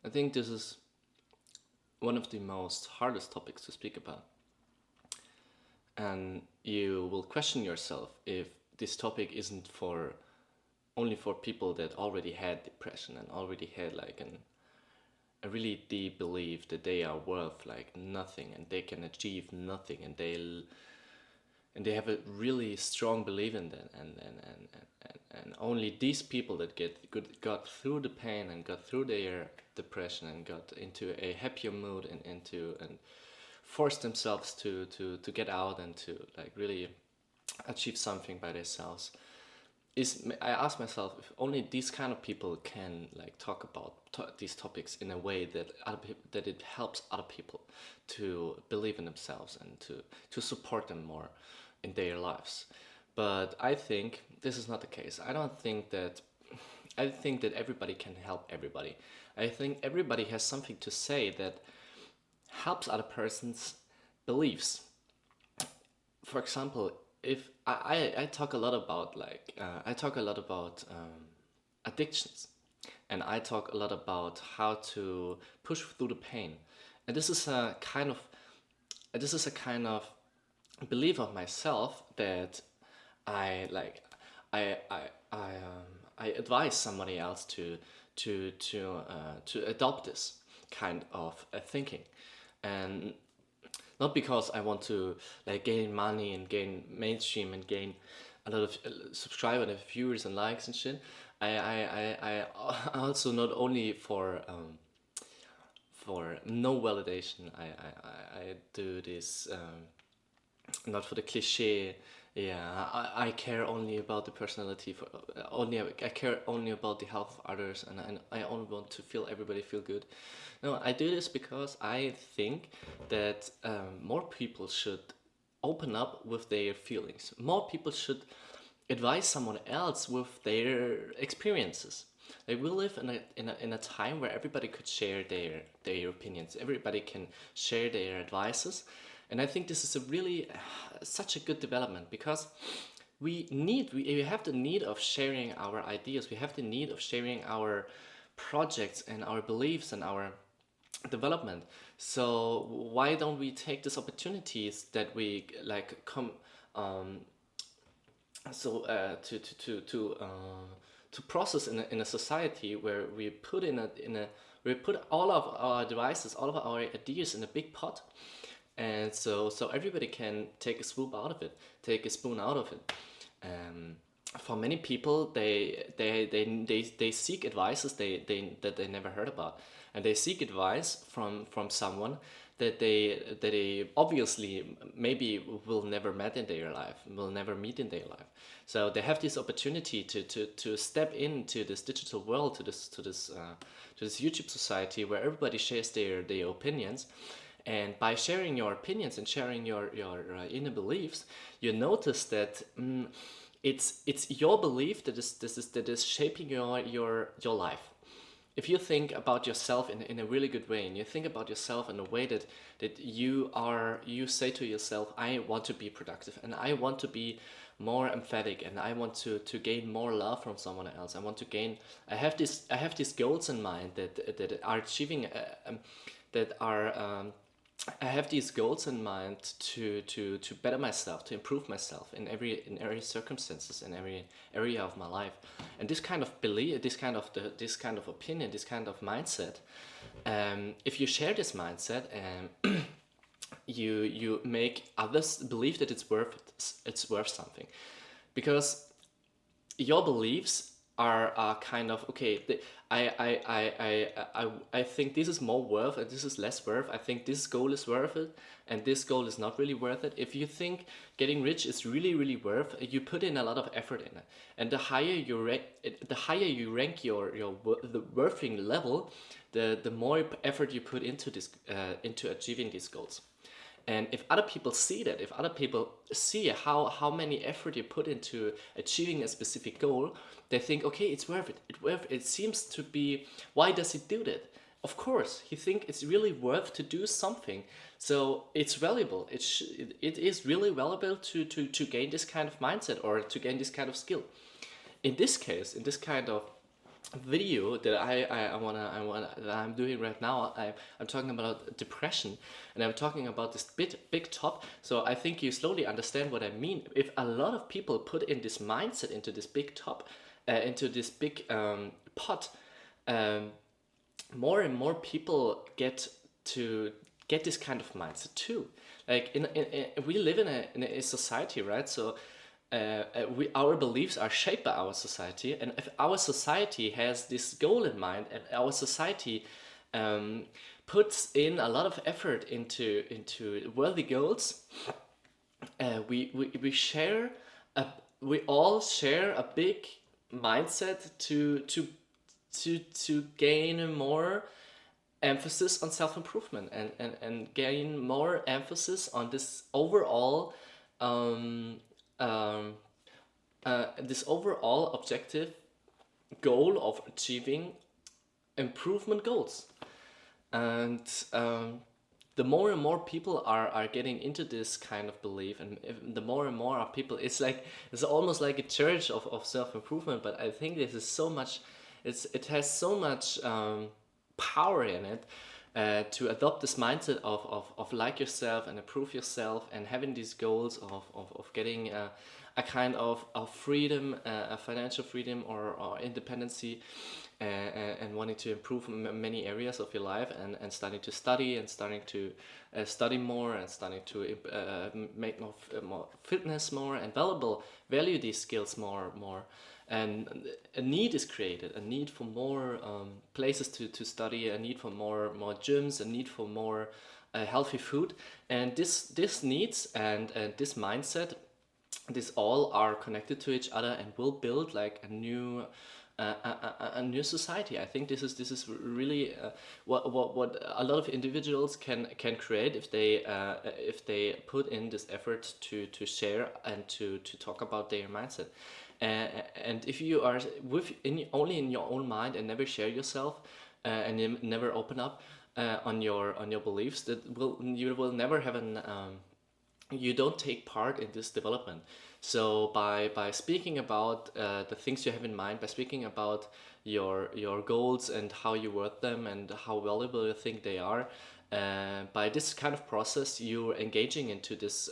I think this is one of the most hardest topics to speak about. And you will question yourself if this topic isn't for only for people that already had depression and already had like a really deep belief that they are worth like nothing and they can achieve nothing, and they have a really strong belief in that, and only these people that got through the pain and got through their depression and got into a happier mood and forced themselves to get out and to like really achieve something by themselves. I ask myself if only these kind of people can like talk about these topics in a way that that it helps other people to believe in themselves and to support them more in their lives. But I think this is not the case. I think that everybody can help everybody. I think everybody has something to say that helps other person's beliefs. For example, if I talk a lot about I talk a lot about addictions, and I talk a lot about how to push through the pain, and this is a kind of belief of myself that I like I advise somebody else to adopt this kind of thinking, and not because I want to like gain money and gain mainstream and gain a lot of subscribers and viewers and likes and shit. I also not only for no validation. I do this not for the cliche. Yeah, I care only about the personality for only I care only about the health of others, and I only want to feel everybody feel good. No, I do this because I think that more people should open up with their feelings. More people should advise someone else with their experiences. Like we live in a time where everybody could share their opinions. Everybody can share their advices, and I think this is a really such a good development because we have the need of sharing our ideas. We have the need of sharing our projects and our beliefs and our development. So why don't we take these opportunities that we like come so to process in a society where we put in a we put all of our devices, all of our ideas in a big pot, and so everybody can take a swoop out of it, take a spoon out of it. For many people, they seek advices that they never heard about, and they seek advice from someone that they obviously maybe will never met in their life, will never meet in their life. So they have this opportunity to step into this digital world, to this YouTube society where everybody shares their opinions. And by sharing your opinions and sharing your inner beliefs, you notice that it's your belief that is shaping your life. If you think about yourself in a really good way, and you think about yourself in a way that you say to yourself, I want to be productive, and I want to be more emphatic, and I want to gain more love from someone else. I have these goals in mind that are achieving that are I have these goals in mind to better myself, to improve myself in every circumstances, in every area of my life. And this kind of belief, this kind of opinion, this kind of mindset, if you share this mindset, you make others believe that it's worth something, because your beliefs are kind of okay. I think this is more worth and this is less worth. I think this goal is worth it and this goal is not really worth it. If you think getting rich is really worth, you put in a lot of effort in it, and the higher you rank the worthing level, the more effort you put into this into achieving these goals. And if other people see that, if other people see how many effort you put into achieving a specific goal, they think, okay, it's worth it. It seems to be. Why does he do that? Of course, he think it's really worth to do something. So it's valuable. It is really valuable to gain this kind of mindset or to gain this kind of skill. In this case, in this kind of video that that I'm doing right now, I'm talking about depression, and I'm talking about this big top. So I think you slowly understand what I mean. If a lot of people put in this mindset into this big top, into this big pot, um, more and more people to get this kind of mindset too. Like we live in a society, right? So our beliefs are shaped by our society, and if our society has this goal in mind, and our society um, puts in a lot of effort into worthy goals, we share a we all share a big mindset to gain more emphasis on self-improvement, and gain more emphasis on um, um, this overall objective goal of achieving improvement goals. And the more and more people are getting into this kind of belief, and the more and more are people, it's almost like a church of self-improvement. But I think this is so much, it has so much power in it, to adopt this mindset of like yourself and improve yourself, and having these goals of getting a kind of freedom, a financial freedom, or independency, and wanting to improve many areas of your life, and starting to study, and starting to study more, and starting to make more fitness more, and value these skills more. And a need is created, a need for more places to study, a need for more gyms, a need for more healthy food. And this needs, and this mindset, this all are connected to each other, and will build like a new society. I think this is really what a lot of individuals can create, if they put in this effort to share, and to talk about their mindset. And if you are only in your own mind, and never share yourself, and you never open up on your beliefs, you will never have an you don't take part in this development. So by speaking about the things you have in mind, by speaking about your goals, and how you work them, and how valuable you think they are, by this kind of process, you're engaging into this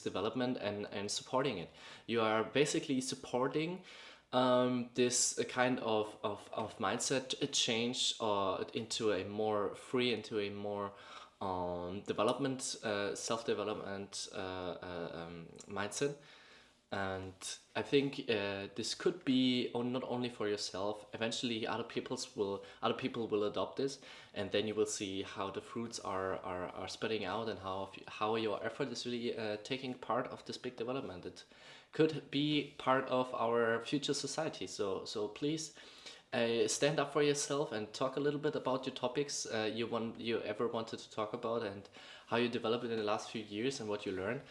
development, and supporting it. You are basically supporting this kind of mindset change, into a more free, into a more development, self-development mindset. And I think this could be not only for yourself. Eventually, other people will adopt this, and then you will see how the fruits are spreading out, and how your effort is really taking part of this big development. It could be part of our future society. So please stand up for yourself, and talk a little bit about your topics you ever wanted to talk about, and how you developed it in the last few years, and what you learned.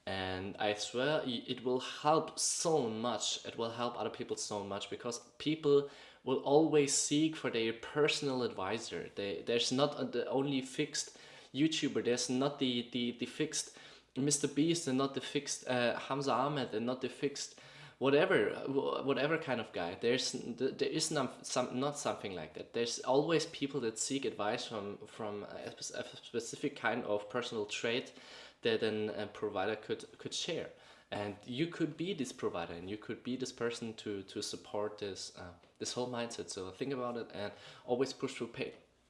And I swear it will help so much. It will help other people so much, because people will always seek for their personal advisor. There's not the only fixed YouTuber. There's not the fixed Mr. Beast, and not the fixed Hamza Ahmed, and not the fixed whatever kind of guy. There is not something like that. There's always people that seek advice from a specific kind of personal trait that a provider could share. And you could be this provider, and you could be this person to support this whole mindset. So think about it, and always push through pain.